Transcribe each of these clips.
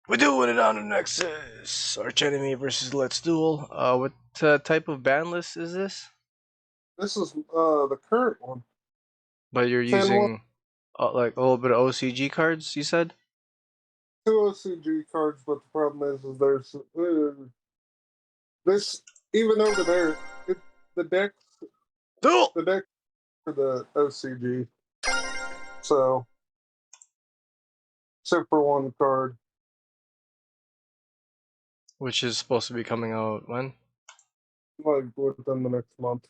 We're doing it on the Nexus. ArchEnemy versus Let's Duel. What type of ban list is this? This is the current one. But you're 10-1. using like a little bit of OCG cards, you said? 2 OCG cards, but the problem is there's this even over there. The deck Duel! for the OCG. So except for one card. Which is supposed to be coming out when? Like within the next month.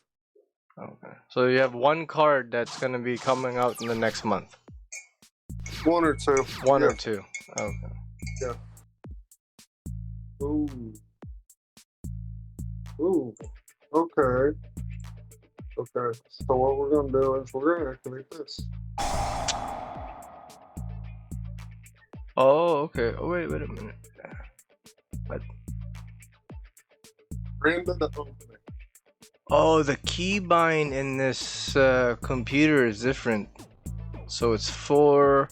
Okay. So you have one card that's gonna be coming out in the next month. One or two. One yeah. or two. Okay. Yeah. Ooh. Ooh. Okay. Okay. So what we're gonna do is we're gonna activate this. Oh, okay. Oh wait a minute. What? Random the opening. Oh, the keybind in this computer is different. So it's 4,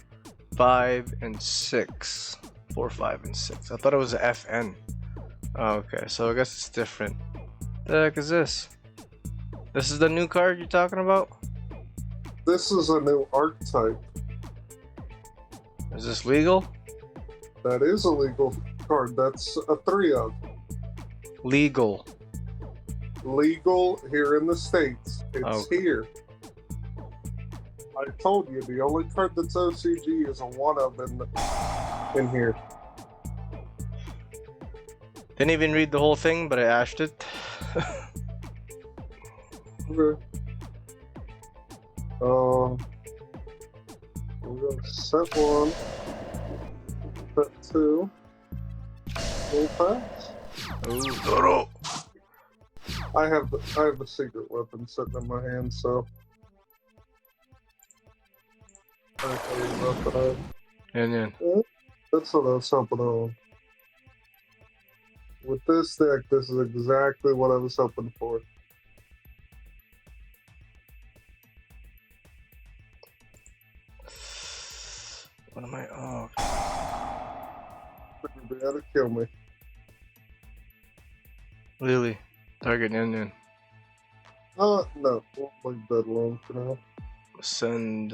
5, and 6. 4, 5, and 6. I thought it was a FN. Oh, okay, so I guess it's different. The heck is this? This is the new card you're talking about? This is a new archetype. Is this legal? That is a legal card. That's a 3 of. Legal. Legal here in the States. It's Okay. here. I told you the only card that's OCG is a 1 of in here. Didn't even read the whole thing, but I ashed it. Okay. We're gonna set 1, set 2, full pass. Ooh, I have a secret weapon sitting in my hand, so I tell you about that. and then That's what I was hoping on. With this deck, this is exactly what I was hoping for. what am I? Oh, You're about to kill me. really? Target Indian. No, we'll leave that alone for now. Send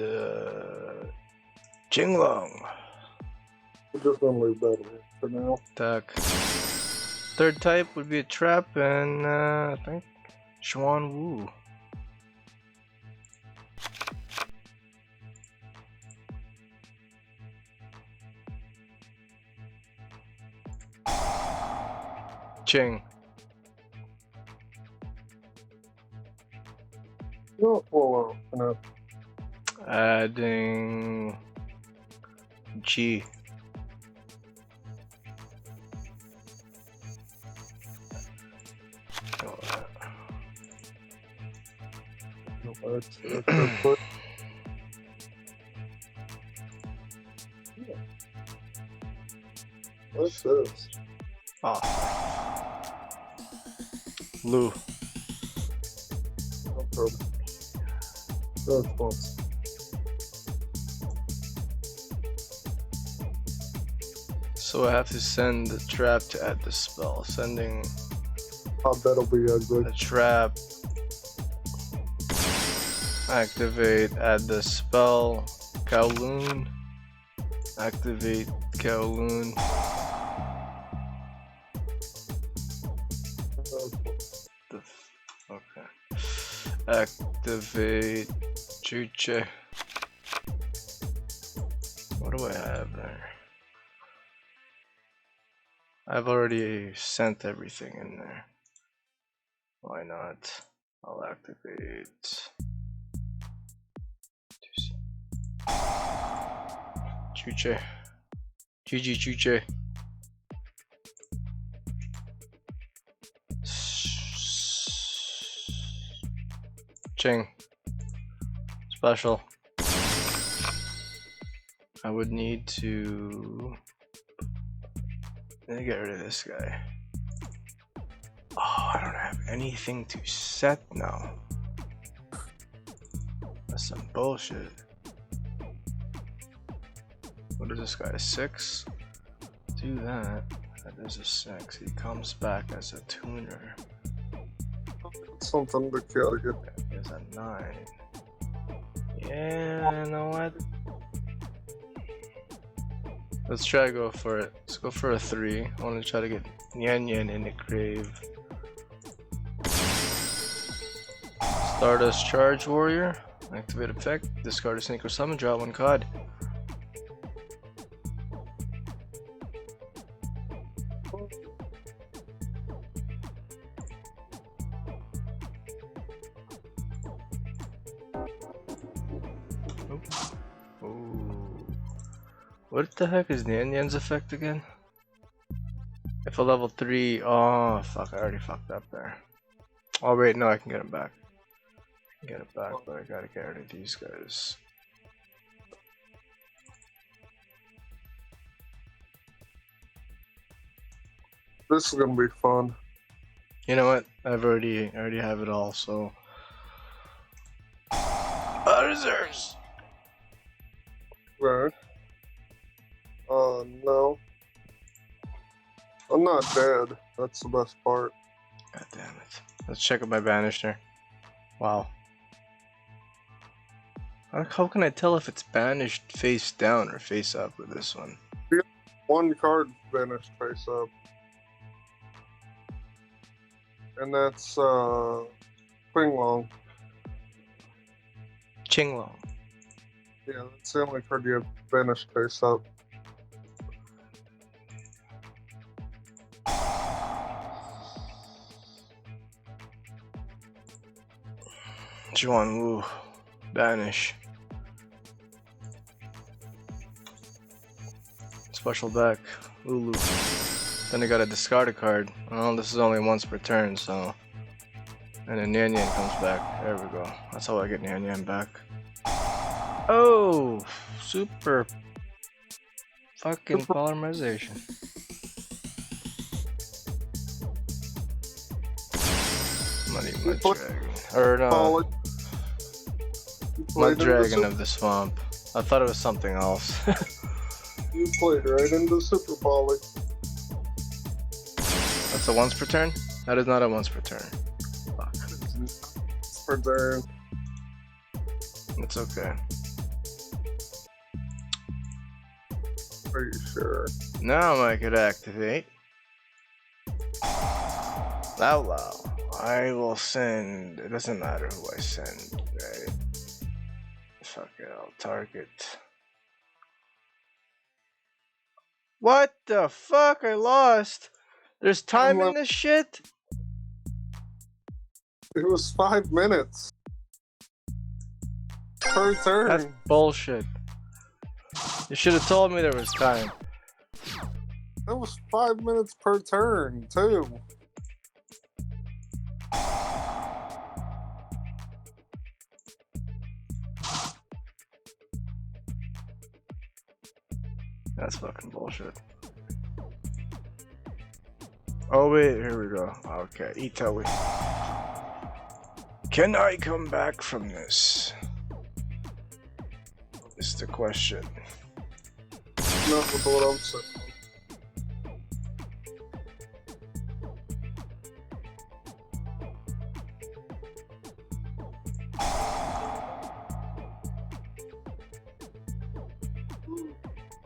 Jinglong. We're just gonna leave that alone for now. Attack. Third type would be a trap, and I think Xuan Wu. Ching. No, for now. Adding G. What's this? Oh. Lu. No problem. That's false. So I have to send the trap to add the spell. Sending Oh, that'll be ugly. the trap. Activate, add the spell. Kowloon. Activate Kowloon. Okay. Activate Chuche. What do I have there? I've already sent everything in there. Why not? I'll activate Chuche. GG Chuche. Ching. Special. I would need to get rid of this guy. Oh, I don't have anything to set now. That's some bullshit. What is this guy? 6? Do that. That is a 6. He comes back as a tuner. Something to kill you. That is a 9. Yeah, you know what? Let's try to go for it. Let's go for a 3. I want to try to get Yan Yan in the grave. Stardust Charge Warrior. Activate effect. Discard a Synchro Summon. Draw 1 card. What the heck is Yan Yan's effect again? If a level 3, oh fuck, I already fucked up there. Oh wait, no, I can get him back. I can get it back, but I gotta get rid of these guys. This is gonna be fun. You know what? I already have it all, so. Reserves. Right. No. I'm not dead. That's the best part. God damn it. Let's check out my banisher. Wow. How can I tell if it's banished face down or face up with this one? One card banished face up. And that's, Qinglong. Qinglong. Yeah, that's the only card you have banished face up. Juan Wu. Banish. Special deck. Ulu. Then I gotta discard a card. Well, this is only once per turn, so. And then Yan Yan comes back. There we go. That's how I get Yan Yan back. Oh! Super fucking polymerization. Money Mud Dragon. Or no. Mud Dragon of the Swamp. I thought it was something else. You played right into Super Poly. That's a once per turn? That is not a once per turn. Fuck. Per turn. It's okay. Are you sure? Now I could activate. Low. I will send. It doesn't matter who I send, right? Fuck it, I'll target. What the fuck? I lost. There's time in this shit? It was 5 minutes. Per turn. That's bullshit. You should have told me there was time. That was 5 minutes per turn, too. That's fucking bullshit. Oh wait, here we go. Okay, Italy. Can I come back from this? Is the question. Not with what I'm saying.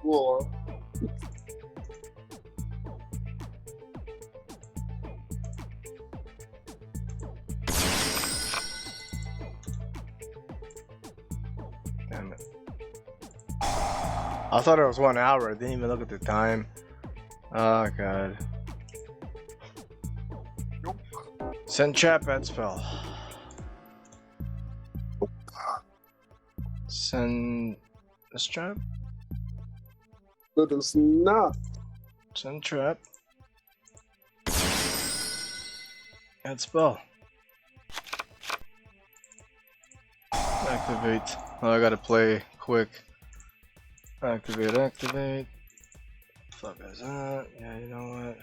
Whoa. Damn it. I thought it was 1 hour. I didn't even look at the time. Oh god. Nope. Send trap at spell. Send this trap. That is not. Send trap. Add spell. Activate. Oh, I gotta play quick. Activate. Fuck is that? Yeah, you know what?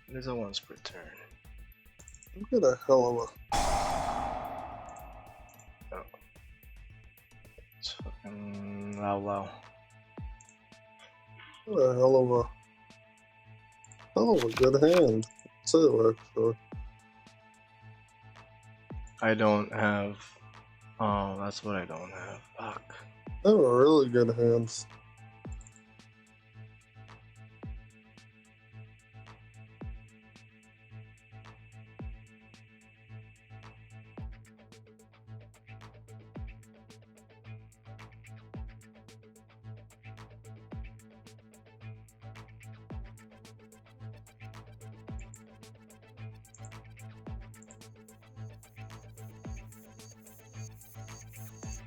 It is a once per turn. Look at a hell of a. Oh. It's fucking low. A hell of a good hand, too, actually. I don't have. Oh, that's what I don't have. Fuck. They were really good hands.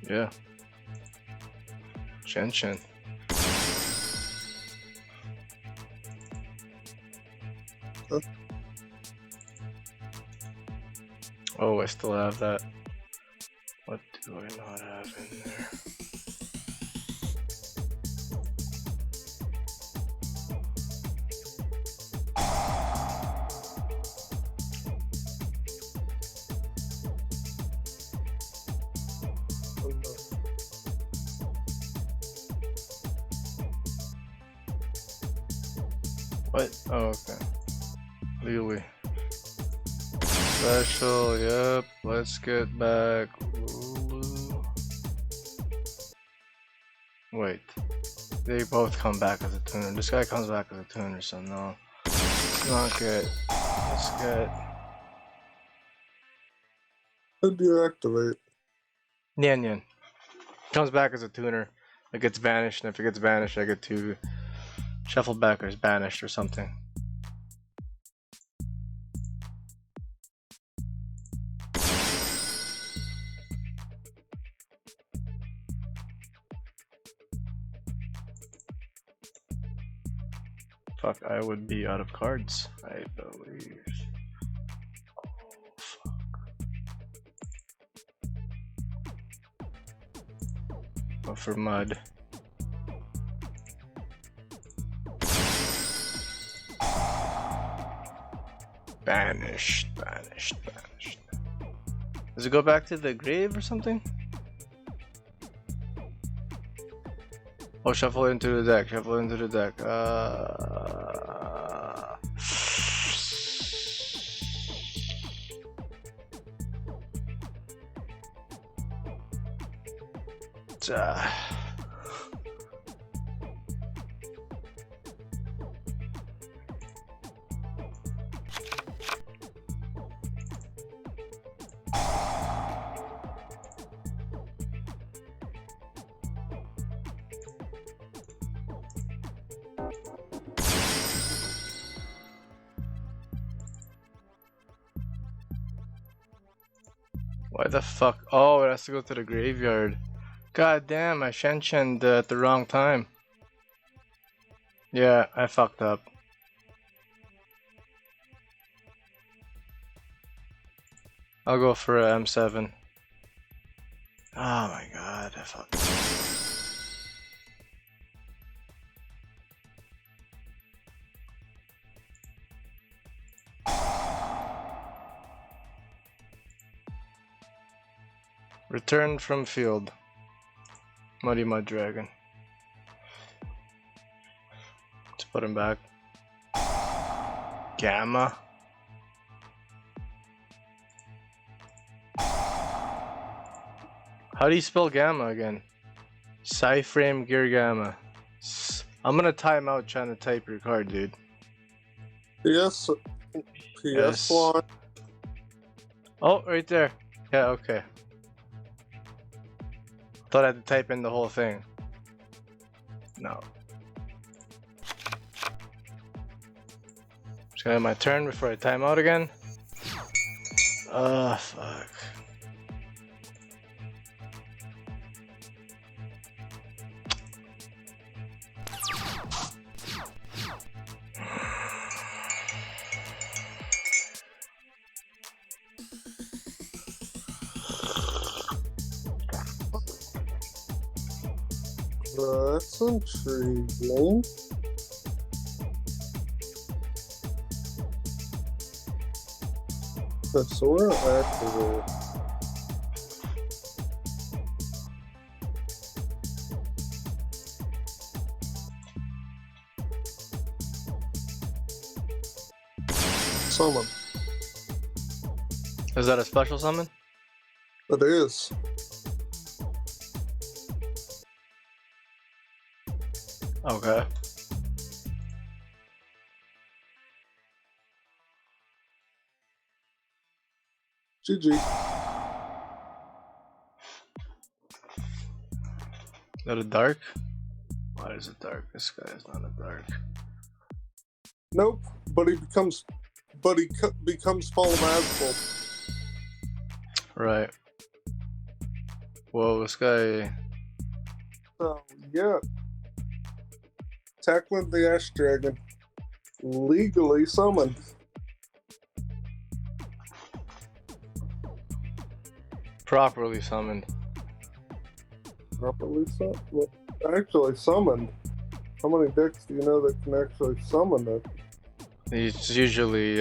Yeah. Shen. Huh? Oh, I still have that. What do I not have in there? What? Oh, okay. Really? Special, yep. Let's get back. Lulu. Wait. They both come back as a tuner. This guy comes back as a tuner, so no. Let's not get. Let's get. Who'd you activate? Nian. Comes back as a tuner. It gets banished, and if it gets banished, I get to shuffle back or is banished or something. Fuck, I would be out of cards, I believe. Oh, fuck. Go for mud. Banished. Does it go back to the grave or something? Oh, shuffle into the deck. Why the fuck? Oh, it has to go to the graveyard. God damn, I Shen-Chen'd at the wrong time. Yeah, I fucked up. I'll go for a M7. Oh my god, I fucked up. Return from field. Muddy Mud Dragon. Let's put him back. Gamma. How do you spell gamma again? Cyframe Gear Gamma. I'm gonna time out trying to type your card, dude. PS line. Oh, right there. Yeah, okay. Thought I had to type in the whole thing. No. Just gonna have my turn before I time out again. Fuck. That's intriguing. So we're activated. summon. Is that a special summon? It is. Okay. GG. Is that a dark? Why is it dark? This guy is not a dark. Nope, but he becomes magical. Right. Whoa, this guy. So yeah, tackling the Ash Dragon, legally summoned. Properly summoned. Properly summoned. Well, actually summoned. How many decks do you know that can actually summon it? It's usually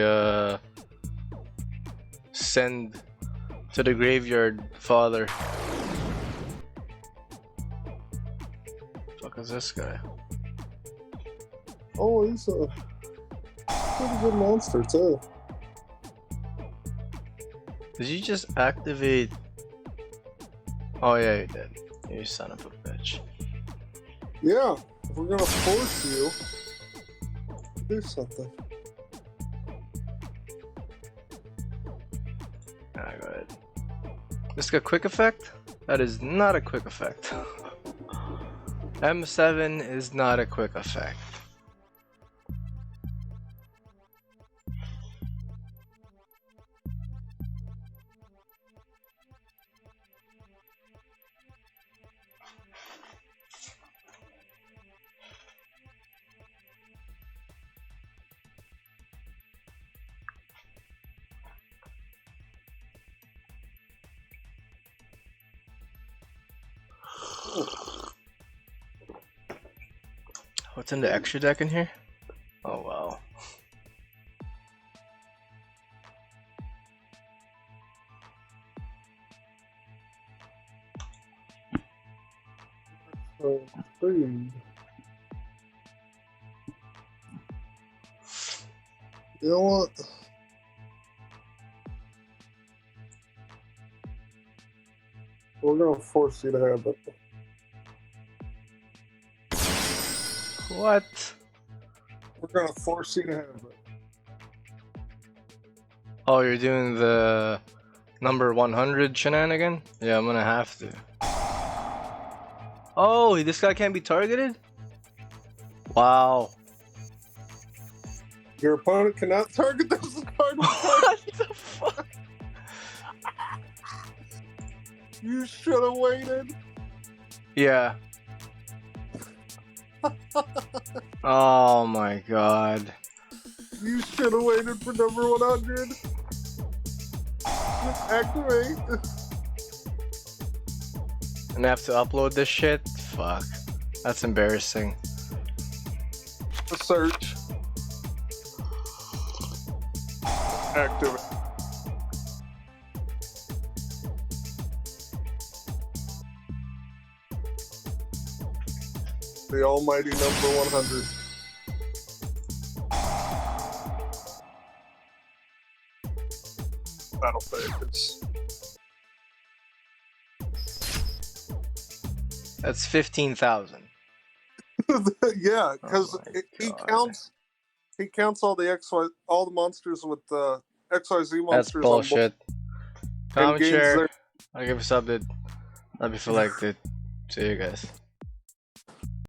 send to the graveyard, father. Fuck is this guy? Oh, he's a pretty good monster too. Did you just activate? Oh yeah, you did. You son of a bitch. Yeah, if we're gonna force you to do something. Alright, go ahead. This got quick effect? That is not a quick effect. M7 is not a quick effect. What's in the extra deck in here? Oh wow. Speed. You know what? We're gonna force you to have it. What? We're gonna force you to have it. Oh, you're doing the number 100 shenanigan? Yeah, I'm gonna have to. Oh, this guy can't be targeted? Wow. Your opponent cannot target this card. What the fuck? You should have waited. Yeah. Oh my god. You should have waited for number 100. Just activate. And I have to upload this shit? Fuck. That's embarrassing. The search. Activate. The almighty number 100. Battle phase. That's 15,000. Yeah, because Oh he God. counts all the monsters with the XYZ That's monsters bullshit. and Comment, gains share. their I'll give a sub, dude. Love you for like, dude. See you guys.